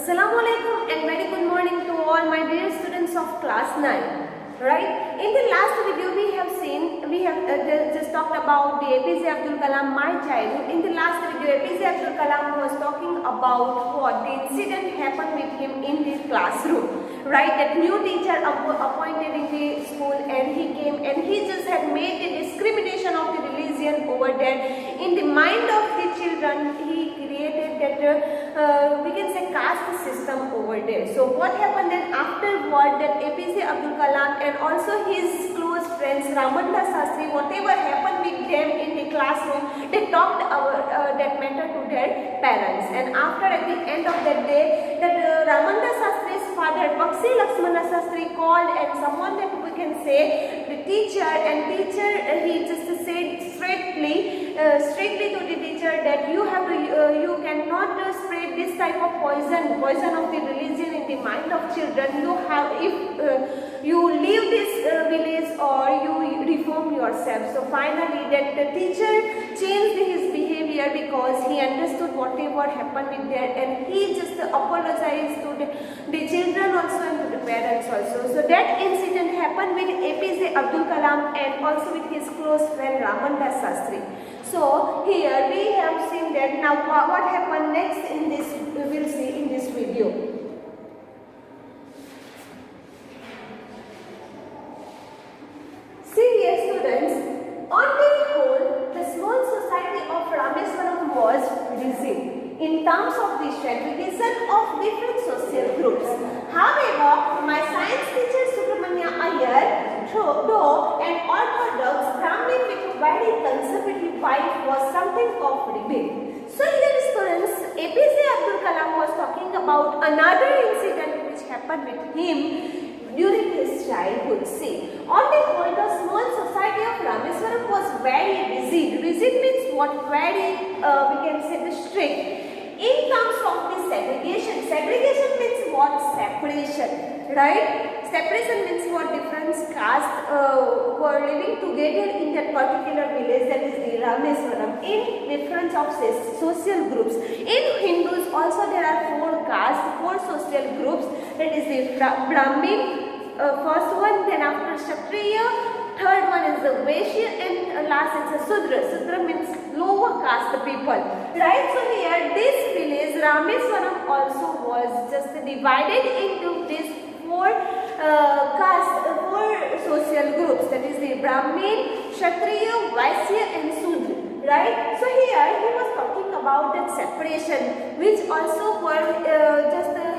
Assalamualaikum and very good morning to all my dear students of class 9. Right? In the last video we have just talked about the APJ Abdul Kalam, my childhood. In the last video APJ Abdul Kalam was talking about what the incident happened with him in his classroom. Right? That new teacher appointed in the school, and he came and he just had made the discrimination of the religion over there. In the mind of the children, he created that we can say caste system over there. So what happened then afterward, that APJ Abdul Kalam and also his close friends Ramanda Sastry, whatever happened with them in the classroom, they talked that matter to their parents. And after, at the end of that day, that Ramanda Sastri's father Bakshi Lakshmana Sastry called, and someone that we can say the teacher, and teacher he just said strictly to the teacher that you have to you cannot spread this type of poison of the religion in the mind of children. You have, if you leave this village or you reform yourself. So finally that the teacher changed his behavior because he understood whatever happened with there, and he just apologized to the children also and to the parents also. So that incident happened with APJ Abdul Kalam and also with his close friend Ramanda Sastry. So here we have seen that. Now what happened next in this, we will see in this video. See here students, on the whole, the small society of Rameswaram was rigid in terms of the segregation of different social groups. However, my science teacher Subramanya Iyer, though an orthodox Brahmin with a very conservative wife, was something of rebel. So here students, APJ Abdul Kalam was talking about another incident which happened with him during his childhood. See, on the whole, the small society of Rameswaram was very rigid. Rigid means what? Very, we can say the strict. In terms of the segregation, segregation means what? Separation, right? Separation means what? Different castes were living together in that particular village, that is the Rameswaram, in different of social groups. In Hindus also there are 4 castes, 4 social groups, that is the Brahmin, first one, then after Kshatriya, third one is the Vaishya, and last is the Sudra. Sudra means lower caste people, right? So here this village Rameswaram also was just divided into these 4 social groups, that is the Brahmin, Kshatriya, Vaishya and Sudra, right? So here he was talking about that separation, which also were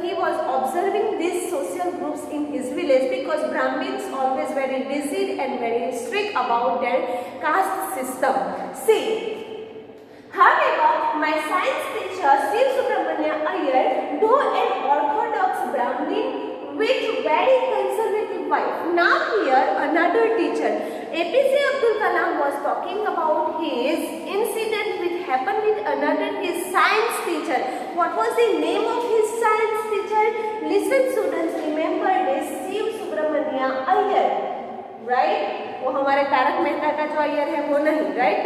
he was observing these social groups in his village, because Brahmins always very rigid and very strict about their caste system. See, however, my science teacher Shiv Subramanya Iyer, though an orthodox Brahmin with very conservative wife. Now here another teacher, APJ Abdul Kalam, was talking about his incident which happened with another, his science teacher. What was the name of his science teacher? Listen students, remember this, Shiv Subramanya Iyer, right? वो हमारे तारक मेहता का जो अय्यर है वो नहीं, right?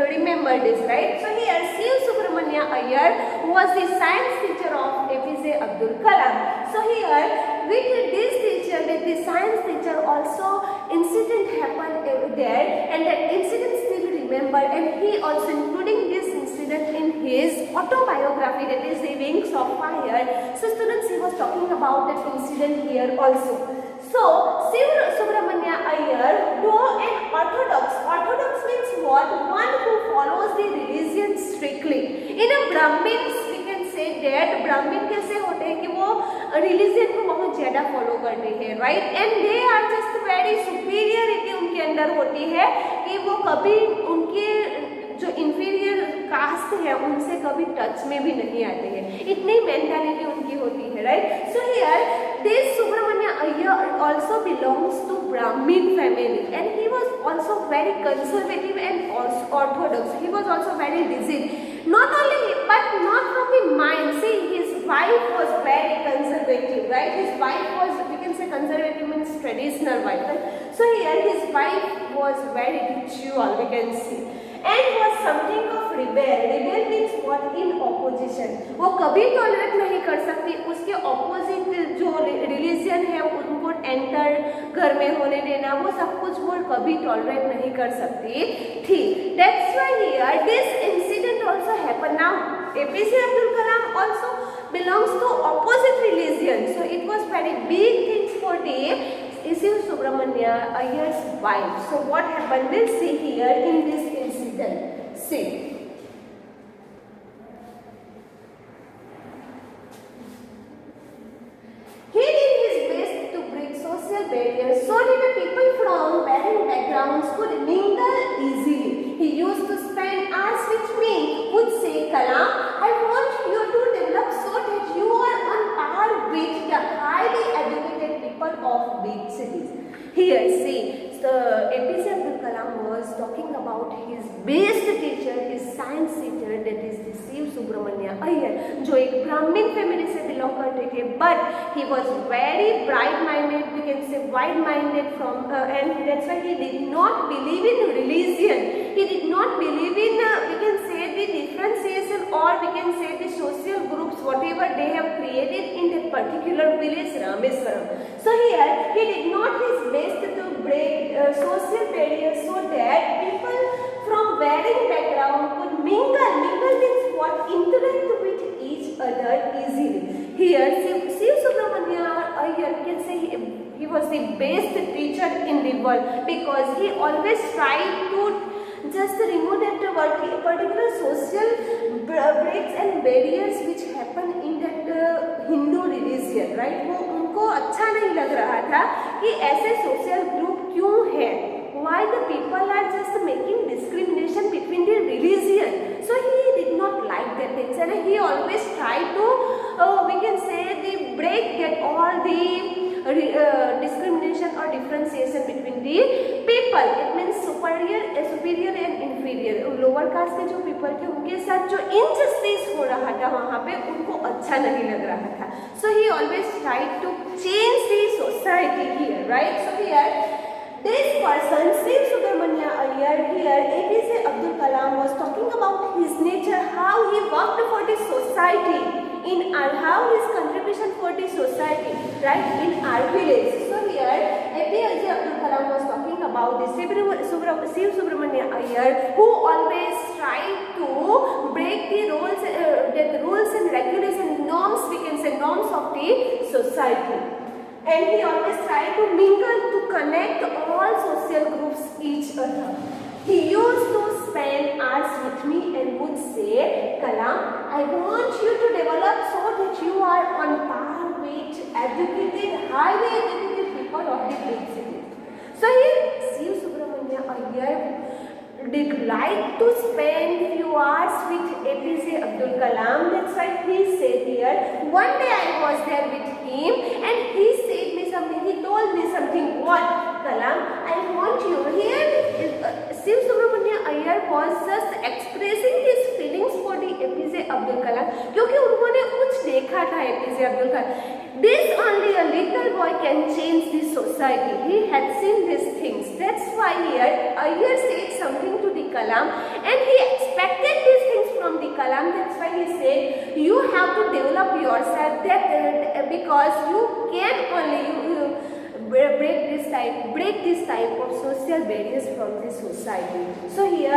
Remember this, right? So here Shiv Subramanya Iyer was the science teacher of APJ Abdul Kalam. So here with this teacher, with the science teacher also, incident happened there, and that incident still remembered, and he also including this incident in his autobiography, that is the Wings of Fire. So students, he was talking about that incident here also. So Shiv Subramanya Iyer, though an orthodox means what? One who follows the religion strictly. In a Brahmins we can say that Brahmin कैसे होते हैं कि वो religion को बहुत ज़्यादा follow करते हैं, right? And they are just very superiority उनके अंदर होती है कि वो कभी उनके जो inferior caste है उनसे कभी टच में भी नहीं आते हैं, इतनी मेंटालिटी उनकी होती है, right? So here this Subramanya Iyer also belongs to Brahmin family, and he was also very conservative and also orthodox. He was also very rigid. Not only but not from the mind. See, his wife was very conservative, right? His wife was, we can say conservative means traditional wife, right? So here his wife was very ritual, we can see, and was something of rebel. Rebel means what? In opposition. वो कभी tolerate नहीं कर सकती उस घर में होने देना, वो सब कुछ वो कभी टॉलरेट नहीं कर सकती थी. That's why here this incident also happened. Now APJ Abdul Kalam also belongs to opposite religion, so it was very big thing for the Shiv Subramania Iyer's wife. So what happened? We'll see here in this incident. See. He did his best to break social barriers so that the people from varying backgrounds could mingle easily. He used to spend hours with me, would say, Kalam, I want you to develop so that you are on par with the highly educated people of big cities. Here, see, so APJ Abdul Kalam was talking about his best teacher, his science teacher, that is the Shiv Subramania Iyer, जो एक ब्राह्मण family से belong करते थे, but he was very bright-minded, we can say wide-minded from, and that's why he did not believe in religion. He did not believe in, we can say the differentiation, or we can say the social groups, whatever they have created in that particular village, Rameswaram. So here, he did not his best to break social barriers so that people from varying background could mingle. Mingle means what? Interact with each other easily. Here, Shiv Subramania Iyer, we can say he was the best teacher in the world because he always tried to just remove that particular social breaks and barriers which happen in that Hindu religion, right? वो उनको अच्छा नहीं लग रहा था कि ऐसे social group क्यों है? Why the people are just making discrimination between the religion? So he did not like that things, and he always tried to, we can say, the break that all the discrimination or differentiation between the people. It means superior and inferior. Lower caste के जो people थे उनके साथ जो injustice हो रहा था वहाँ पे उनको अच्छा नहीं लग रहा था. So he always tried to change the society here, right? So here this person, Shiv Subramania Iyer, here APJ Abdul Kalam was talking about his nature, how he worked for the society, how his contribution for the society, right, in our village. So here APJ Abdul Kalam was talking about the Shiv Subramania Iyer, who always tried to break the rules and regulations, norms, we can say norms of the society. And he always tried to mingle, to connect all social groups each other. He used to spend hours with me and would say, Kalam, I want you to develop so that you are on par with educated, highly educated people of the big cities. So here, Shiv Subramania Iyer did like to spend few hours with APJ Abdul Kalam. That's why he said here, one day I was there with him and he said me something, he told me something. What? Kalam, I want you. Here Shiv Subramania Iyer was just expressing his feelings for the APJ Abdul Kalam क्योंकि उन्होंने कुछ देखा था APJ Abdul Kalam. This only a little boy can change this society. He had seen these things. That's why here Iyer said something to the Kalam and he expected these things from the Kalam. That's why he said you have to develop yourself because you can only break this type of social barriers from the society. So here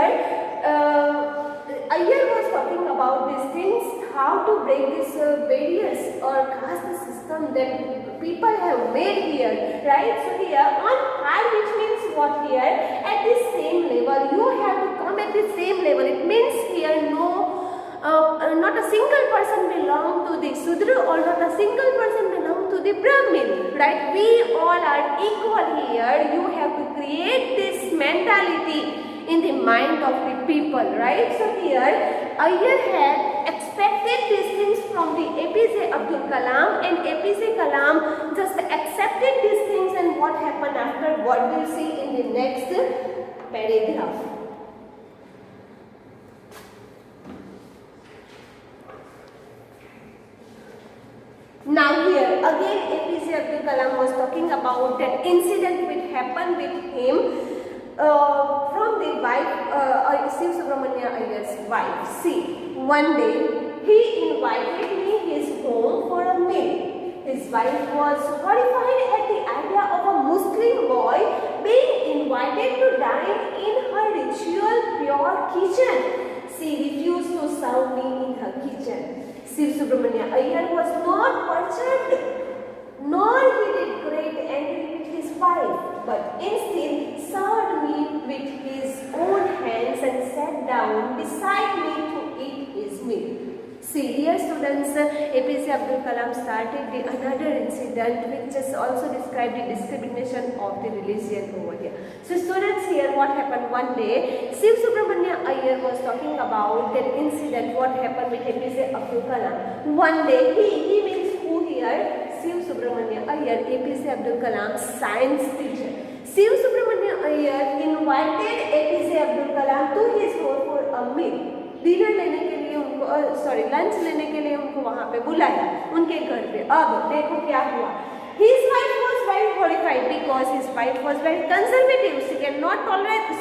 Iyer was talking about these things, how to break these barriers or caste system that people have made here, right? So here on par, which means what here? At the same level, you have to come at the same level. It means here not a single person belong to the Sudra or not a single person belong to the Brahmin, right? We all are equal here. You have to create this mentality in the mind of the people, right? So here Iyer had expected these things from the APJ Abdul Kalam and APJ Kalam just accepted these things, and what happened after, what we'll see in the next paragraph. Now here again APJ Abdul Kalam was talking about that incident which happened with him from the wife, Shiv Subramania Iyer's wife. See, one day he invited me his home for a meal. His wife was horrified at the idea of a Muslim boy being invited to dine in her ritual pure kitchen. She refused to serve me in her kitchen. Shiv Subramania Iyer was not perturbed, nor he did great angry with his wife, but instead served me with his own hands and sat down beside me to eat his meal. See, dear students, APJ Abdul Kalam started another incident which just also described the discrimination of the religion over here. So students, here what happened one day, Shiv Subramania Iyer was talking about that incident, what happened with APJ Abdul Kalam. One day, he means who here? Shiv Subramania Iyer, APJ Abdul Kalam's science teacher. Shiv Subramania Iyer invited APJ Abdul Kalam to his home for a meal. Dinner लेने के लिए उनको lunch लेने के लिए उनको वहाँ पे बुलाया उनके घर पे. अब देखो क्या हुआ. His wife was very horrified because his wife was very conservative. She could not tolerate this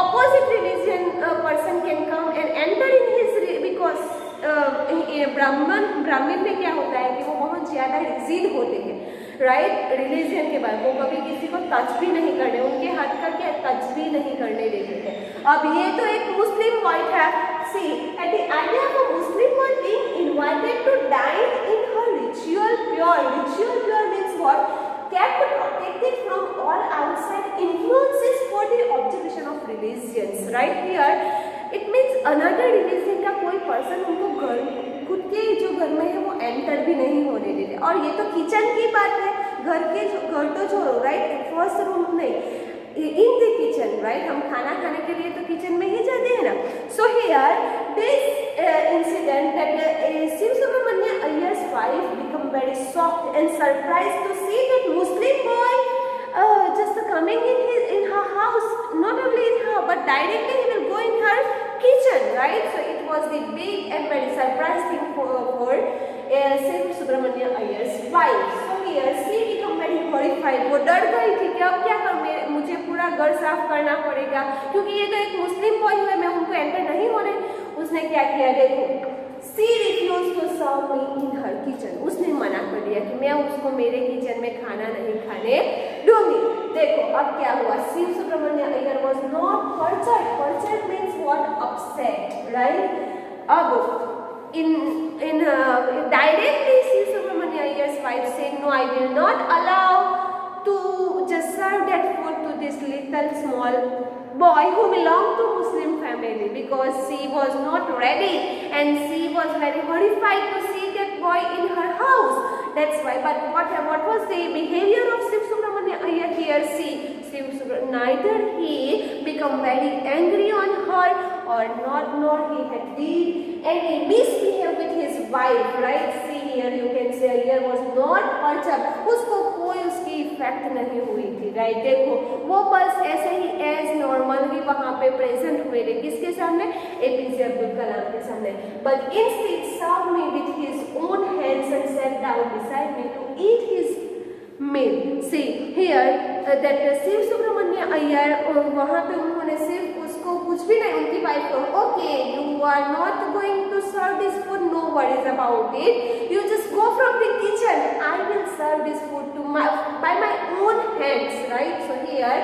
opposite religion person can come and enter in his because ब्राह्मण में क्या होता है कि वो बहुत ज़्यादा रिजिड होते हैं, राइट, रिलीजन के बाद वो कभी किसी को टच भी नहीं करने, उनके हाथ का क्या टच भी नहीं करने देते थे. अब ये तो एक मुस्लिम बॉय था. See at the idea of a Muslim boy being invited to dine in her ritual pure means what, kept protected from all outside influences for the observation of religions, right. Here it means another religion का कोई person उनको घर खुद के जो घर में है वो एंटर भी नहीं होने देते. और ये तो किचन की बात है, घर तो छोड़ो, राइट, फर्स्ट रूम नहीं, इन द किचन, राइट, हम खाना खाने के लिए तो किचन में ही जाते हैं ना. So here this incident that Shiv Subramania Iyer's wife become very shocked and surprised to see that Muslim boy just coming in her house, not only in her but directly he will go in her kitchen, right. So it was the big and very surprising for Shiv Subramania Iyer's wife. So here she become very horrified. वो डर गई थी कि अब क्या करूँ, मुझे पूरा घर साफ करना पड़ेगा क्योंकि ये तो एक मुस्लिम बॉय है, मैं उनको एंटर नहीं होने. उसने क्या किया, देखो, she refused to serve me in her kitchen. उसने मना कर दिया कि मैं उसको मेरे किचन में खाना नहीं खाने दूंगी. देखो अब क्या हुआ. Shiv Subramania Iyer was not perturbed. Perturbed means what, upset, right. अब in directly Shiv Subramania Iyer's wife said, no, I will not allow to just serve that food to this little small boy who belonged to Muslim family, because she was not ready and she was very horrified to see that boy in her house. That's why. But what was the behavior of Shiv Subramania Iyer here? Neither he become very angry on her or nor he had did any misbehave with his wife, right. See here you can say Iyer was not perturbed. उसको कोई उसकी effect नहीं हुई थी, right. देखो वो बस ऐसे ही एज नॉर्मल ही वहाँ पे प्रेजेंट हुए थे. किसके सामने, APJ अब्दुल कलाम के सामने. But instead served me with his own hands and sat down beside me to eat his meal. See here that Shiv Subramania Iyer वहाँ पे उन्होंने सिर्फ उसको कुछ भी नहीं, उनकी वाइफ को, okay you are not going to serve this food, no worries about it, you just go from the kitchen, I will serve this food to by my own hands, right. So here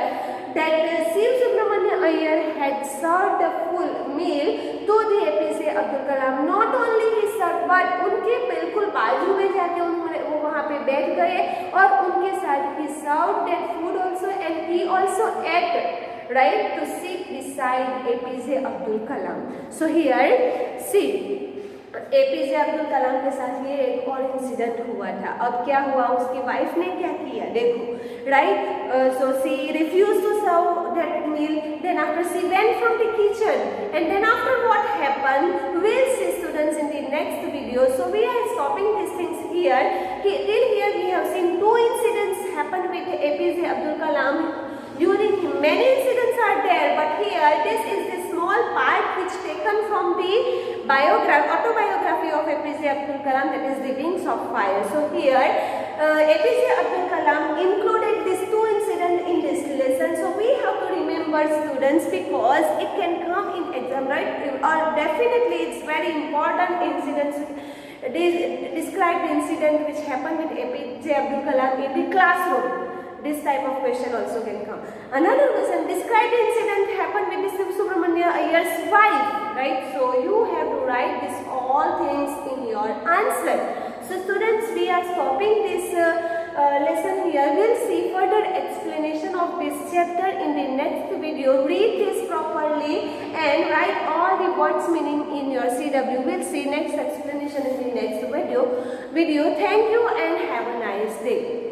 that Shiv Subramania Iyer had served the full meal to the APJ Abdul Kalam. Not only he served but उनके बिल्कुल बाजू में जाके उन्होंने वो वहाँ पे बैठ गए और उनके साथ he served that food also and he also ate, right, to sit beside APJ Abdul Kalam. So here see APJ Abdul Kalam के साथ ये एक और इंसिडेंट हुआ था. अब क्या हुआ, उसकी वाइफ ने क्या किया, देखो, right. So she refused to serve that meal. Then after she went from the kitchen, and then after what happened, we'll see students in the next video. So we are stopping these things here. Till here we have seen two incidents happen with APJ Abdul Kalam. During many incidents are there, but here this is the small part which taken from the autobiography of APJ Abdul Kalam, that is the Wings of Fire. So here APJ Abdul Kalam included these two incidents in this lesson. So we have to remember, students, because it can come in exam, right, or definitely it's very important incidents Describe the incident which happened with APJ Abdul Kalam in the classroom. This type of question also can come. Another question, describe the incident happened with the Shiv Subramania Iyer's wife, right? So you have to write this all things in your answer. So students, we are stopping this lesson here. We'll see further explanation of this chapter in the next video. Read this properly and write all the words meaning in your CW. We'll see next explanation in the next video. Thank you and have a nice day.